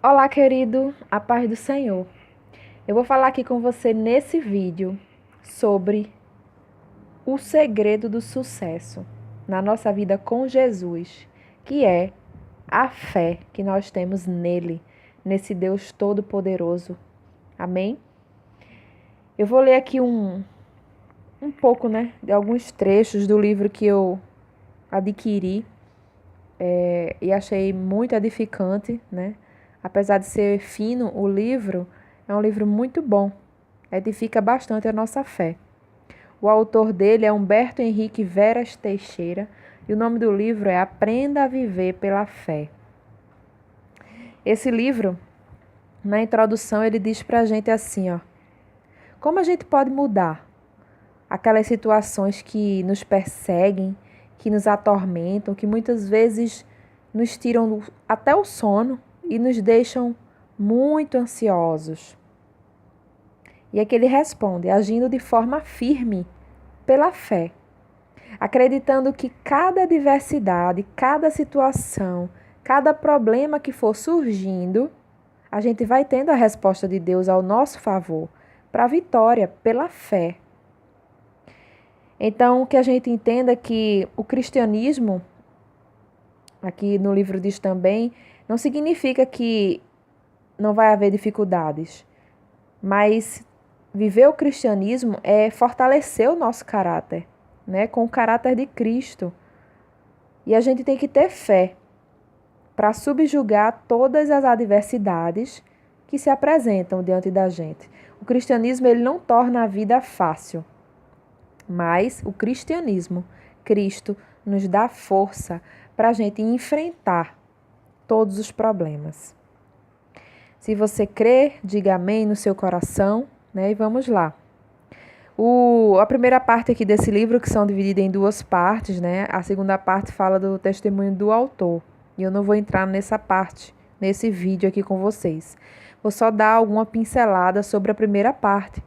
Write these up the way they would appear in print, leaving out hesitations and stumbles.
Olá, querido, a paz do Senhor. Eu vou falar aqui com você nesse vídeo sobre o segredo do sucesso na nossa vida com Jesus, que é a fé que nós temos nele, nesse Deus Todo-Poderoso. Amém? Eu vou ler aqui um pouco, de alguns trechos do livro que eu adquiri e achei muito edificante, né? Apesar de ser fino, o livro é um livro muito bom, edifica bastante a nossa fé. O autor dele é Humberto Henrique Veras Teixeira e o nome do livro é Aprenda a Viver pela Fé. Esse livro, na introdução, ele diz pra gente assim, ó: como a gente pode mudar aquelas situações que nos perseguem, que nos atormentam, que muitas vezes nos tiram até o sono e nos deixam muito ansiosos. E aqui ele responde, agindo de forma firme pela fé, acreditando que cada adversidade, cada situação, cada problema que for surgindo, a gente vai tendo a resposta de Deus ao nosso favor, para a vitória, pela fé. Então, que a gente entenda que o cristianismo, aqui no livro diz também, não significa que não vai haver dificuldades, mas viver o cristianismo é fortalecer o nosso caráter, né, com o caráter de Cristo. E a gente tem que ter fé para subjugar todas as adversidades que se apresentam diante da gente. O cristianismo ele não torna a vida fácil, mas o cristianismo, Cristo, nos dá força para a gente enfrentar todos os problemas. Se você crê, diga amém no seu coração, né? E vamos lá. A primeira parte aqui desse livro, que são divididas em duas partes, né? A segunda parte fala do testemunho do autor. E eu não vou entrar nessa parte, nesse vídeo aqui com vocês. Vou só dar alguma pincelada sobre a primeira parte,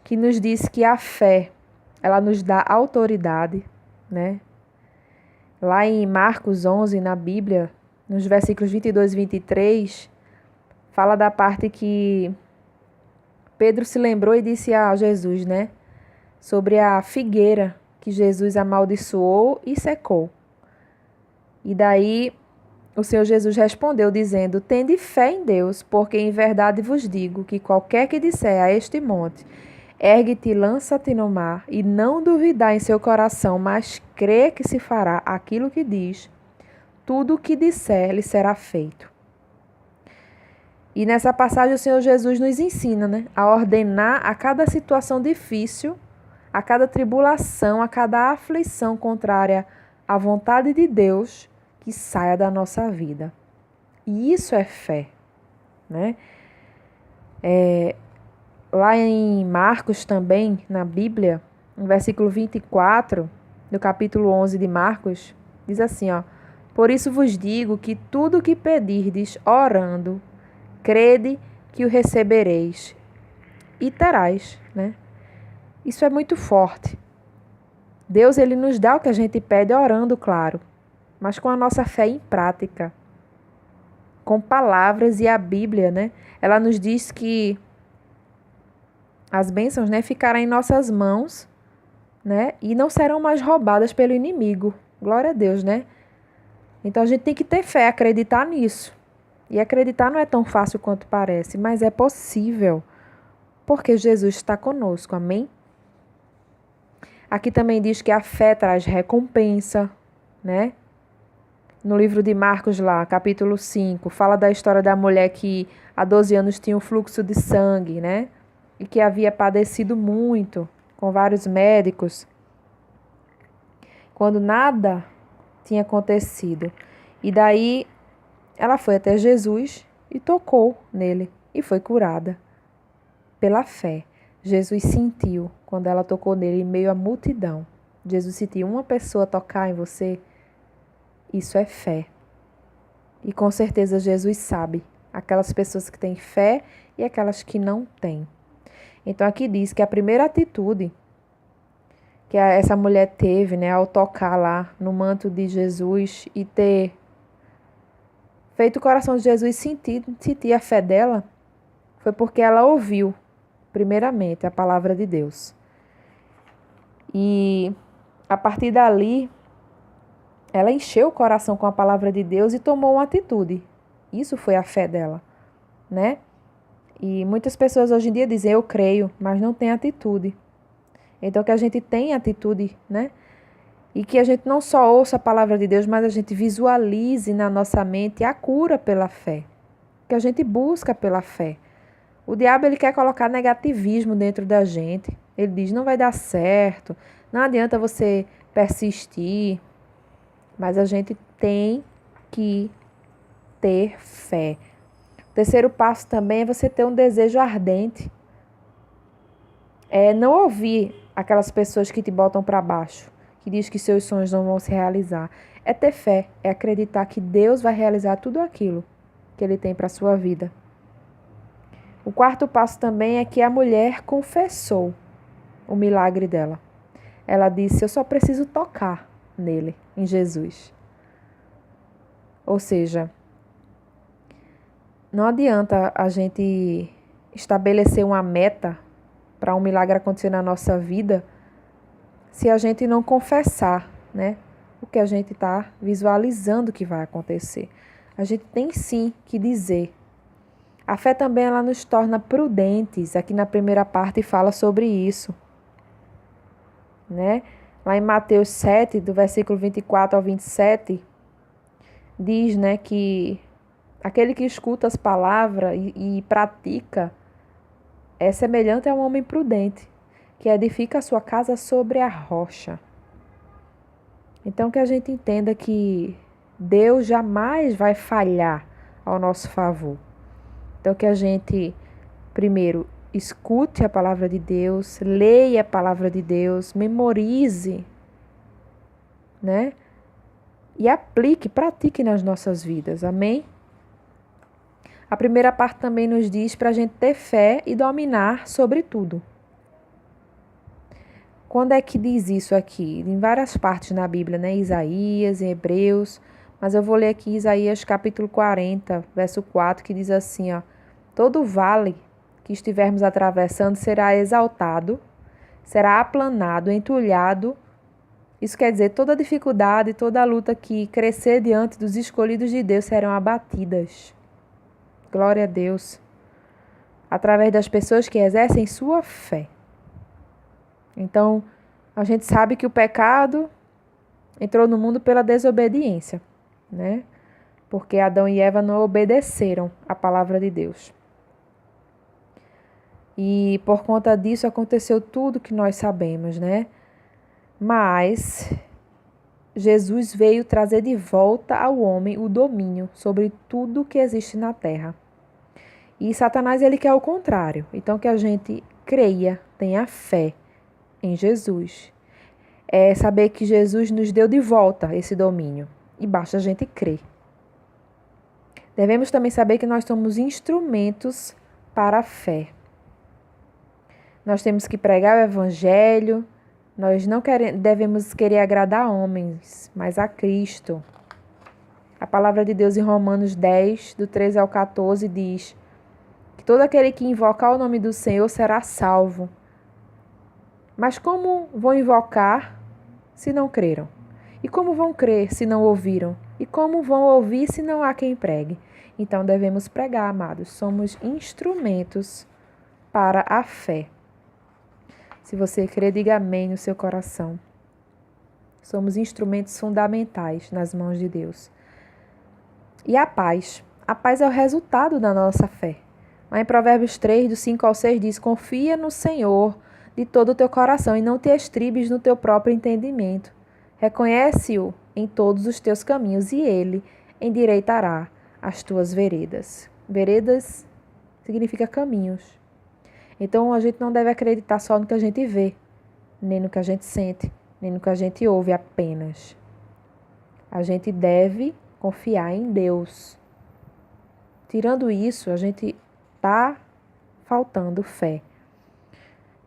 que nos diz que a fé, ela nos dá autoridade, né? Lá em Marcos 11, na Bíblia, nos versículos 22 e 23, fala da parte que Pedro se lembrou e disse a Jesus, né? Sobre a figueira que Jesus amaldiçoou e secou. E daí o Senhor Jesus respondeu dizendo, tende fé em Deus, porque em verdade vos digo que qualquer que disser a este monte, ergue-te e lança-te no mar, e não duvidar em seu coração, mas crê que se fará aquilo que diz, tudo o que disser lhe será feito. E nessa passagem o Senhor Jesus nos ensina, né, a ordenar a cada situação difícil, a cada tribulação, a cada aflição contrária à vontade de Deus que saia da nossa vida. E isso é fé, né? Lá em Marcos também, na Bíblia, no versículo 24, do capítulo 11 de Marcos, diz assim, ó: por isso vos digo que tudo o que pedirdes orando, crede que o recebereis e terás, né? Isso é muito forte. Deus, ele nos dá o que a gente pede orando, claro, mas com a nossa fé em prática, com palavras. E a Bíblia, né? Ela nos diz que as bênçãos, né, ficarão em nossas mãos, né? E não serão mais roubadas pelo inimigo. Glória a Deus, né? Então a gente tem que ter fé, acreditar nisso. E acreditar não é tão fácil quanto parece, mas é possível, porque Jesus está conosco, amém? Aqui também diz que a fé traz recompensa, né? No livro de Marcos lá, capítulo 5, fala da história da mulher que há 12 anos tinha um fluxo de sangue, né? E que havia padecido muito com vários médicos, quando nada tinha acontecido. E daí ela foi até Jesus e tocou nele e foi curada pela fé. Jesus sentiu quando ela tocou nele em meio à multidão. Jesus sentiu uma pessoa tocar em você. Isso é fé. E com certeza Jesus sabe aquelas pessoas que têm fé e aquelas que não têm. Então aqui diz que a primeira atitude que essa mulher teve, né, ao tocar lá no manto de Jesus e ter feito o coração de Jesus sentir a fé dela, foi porque ela ouviu, primeiramente, a palavra de Deus. E a partir dali, ela encheu o coração com a palavra de Deus e tomou uma atitude. Isso foi a fé dela, né? E muitas pessoas hoje em dia dizem, eu creio, mas não tem atitude. Então, que a gente tenha atitude, né? E que a gente não só ouça a palavra de Deus, mas a gente visualize na nossa mente a cura pela fé. Que a gente busca pela fé. O diabo, ele quer colocar negativismo dentro da gente. Ele diz, não vai dar certo, não adianta você persistir. Mas a gente tem que ter fé. O terceiro passo também é você ter um desejo ardente. É não ouvir aquelas pessoas que te botam para baixo, que diz que seus sonhos não vão se realizar. É ter fé, é acreditar que Deus vai realizar tudo aquilo que Ele tem para a sua vida. O quarto passo também é que a mulher confessou o milagre dela. Ela disse, eu só preciso tocar nele, em Jesus. Ou seja, não adianta a gente estabelecer uma meta para um milagre acontecer na nossa vida se a gente não confessar, né, o que a gente está visualizando que vai acontecer. A gente tem sim que dizer. A fé também ela nos torna prudentes. Aqui na primeira parte fala sobre isso, né? Lá em Mateus 7, do versículo 24 ao 27, diz, né, que aquele que escuta as palavras e pratica é semelhante a um homem prudente, que edifica a sua casa sobre a rocha. Então, que a gente entenda que Deus jamais vai falhar ao nosso favor. Então, que a gente, primeiro, escute a palavra de Deus, leia a palavra de Deus, memorize, né? E aplique, pratique nas nossas vidas. Amém? A primeira parte também nos diz para a gente ter fé e dominar sobre tudo. Quando é que diz isso aqui? Em várias partes na Bíblia, né? Isaías, em Hebreus. Mas eu vou ler aqui Isaías capítulo 40, verso 4, que diz assim, ó. Todo vale que estivermos atravessando será exaltado, será aplanado, entulhado. Isso quer dizer, toda dificuldade, toda luta que crescer diante dos escolhidos de Deus serão abatidas. Glória a Deus. Através das pessoas que exercem sua fé. Então, a gente sabe que o pecado entrou no mundo pela desobediência, né? Porque Adão e Eva não obedeceram à palavra de Deus. E por conta disso aconteceu tudo que nós sabemos, né? Mas Jesus veio trazer de volta ao homem o domínio sobre tudo que existe na terra. E Satanás, ele quer o contrário. Então, que a gente creia, tenha fé em Jesus. É saber que Jesus nos deu de volta esse domínio. E basta a gente crer. Devemos também saber que nós somos instrumentos para a fé. Nós temos que pregar o evangelho. Nós não devemos querer agradar homens, mas a Cristo. A palavra de Deus em Romanos 10, do 13 ao 14, diz que todo aquele que invocar o nome do Senhor será salvo. Mas como vão invocar se não creram? E como vão crer se não ouviram? E como vão ouvir se não há quem pregue? Então devemos pregar, amados. Somos instrumentos para a fé. Se você crê, diga amém no seu coração. Somos instrumentos fundamentais nas mãos de Deus. E a paz. A paz é o resultado da nossa fé. Lá em Provérbios 3, do 5 ao 6, diz, confia no Senhor de todo o teu coração e não te estribes no teu próprio entendimento. Reconhece-o em todos os teus caminhos e ele endireitará as tuas veredas. Veredas significa caminhos. Então, a gente não deve acreditar só no que a gente vê, nem no que a gente sente, nem no que a gente ouve apenas. A gente deve confiar em Deus. Tirando isso, a gente está faltando fé.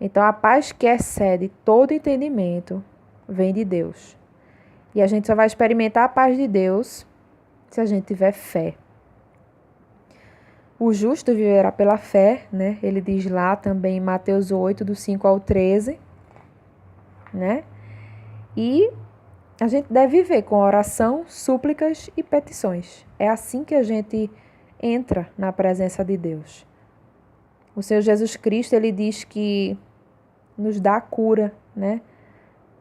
Então, a paz que excede todo entendimento vem de Deus. E a gente só vai experimentar a paz de Deus se a gente tiver fé. O justo viverá pela fé, né? Ele diz lá também em Mateus 8, do 5 ao 13, né? E a gente deve viver com oração, súplicas e petições. É assim que a gente entra na presença de Deus. O Senhor Jesus Cristo, ele diz que nos dá a cura, né?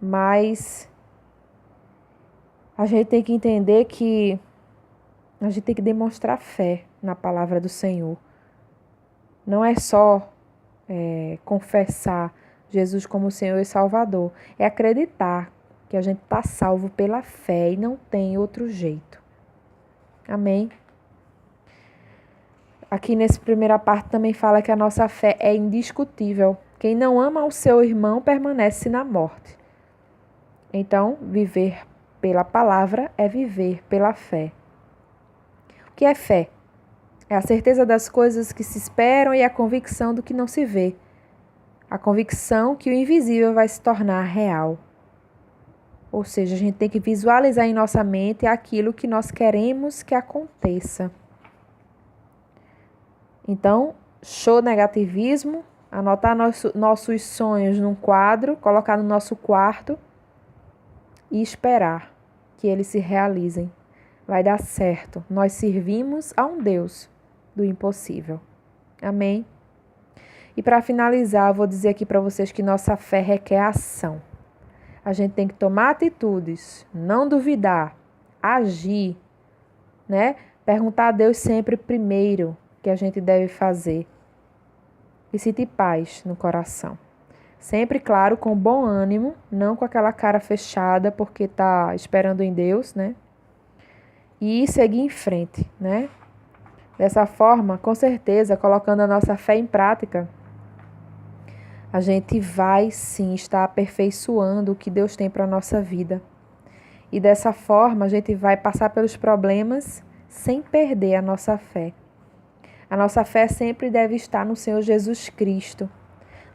Mas a gente tem que entender que a gente tem que demonstrar fé na palavra do Senhor. Não é só confessar Jesus como Senhor e Salvador. É acreditar que a gente está salvo pela fé e não tem outro jeito. Amém? Aqui nessa primeira parte também fala que a nossa fé é indiscutível. Quem não ama o seu irmão permanece na morte. Então, viver pela palavra é viver pela fé. O que é fé? É a certeza das coisas que se esperam e a convicção do que não se vê. A convicção que o invisível vai se tornar real. Ou seja, a gente tem que visualizar em nossa mente aquilo que nós queremos que aconteça. Então, show negativismo, anotar nossos sonhos num quadro, colocar no nosso quarto e esperar que eles se realizem. Vai dar certo. Nós servimos a um Deus do impossível. Amém? E para finalizar, vou dizer aqui para vocês que nossa fé requer ação. A gente tem que tomar atitudes, não duvidar, agir, né? Perguntar a Deus sempre primeiro o que a gente deve fazer. E sentir paz no coração. Sempre, claro, com bom ânimo, não com aquela cara fechada porque está esperando em Deus, né? E seguir em frente, né? Dessa forma, com certeza, colocando a nossa fé em prática, a gente vai sim estar aperfeiçoando o que Deus tem para a nossa vida. E dessa forma, a gente vai passar pelos problemas sem perder a nossa fé. A nossa fé sempre deve estar no Senhor Jesus Cristo.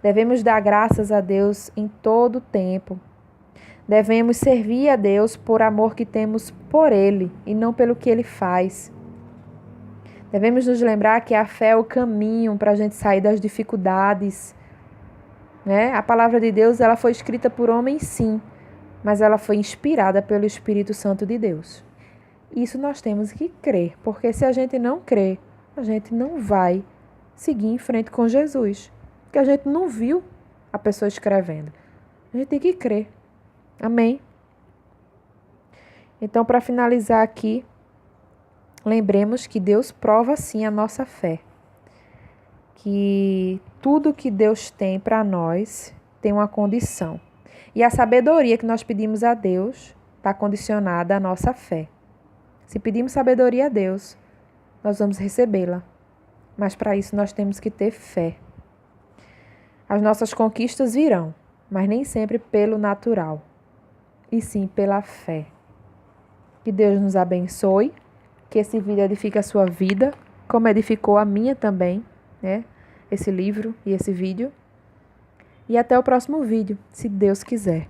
Devemos dar graças a Deus em todo o tempo. Devemos servir a Deus por amor que temos por Ele e não pelo que Ele faz. Devemos nos lembrar que a fé é o caminho para a gente sair das dificuldades, né? A palavra de Deus ela foi escrita por homens, sim, mas ela foi inspirada pelo Espírito Santo de Deus. Isso nós temos que crer, porque se a gente não crer, a gente não vai seguir em frente com Jesus, porque a gente não viu a pessoa escrevendo. A gente tem que crer. Amém? Então, para finalizar aqui, lembremos que Deus prova sim a nossa fé. Que tudo que Deus tem para nós tem uma condição. E a sabedoria que nós pedimos a Deus está condicionada à nossa fé. Se pedimos sabedoria a Deus, nós vamos recebê-la. Mas para isso nós temos que ter fé. As nossas conquistas virão, mas nem sempre pelo natural, e sim pela fé. Que Deus nos abençoe, que esse vídeo edifique a sua vida, como edificou a minha também, né? Esse livro e esse vídeo. E até o próximo vídeo, se Deus quiser.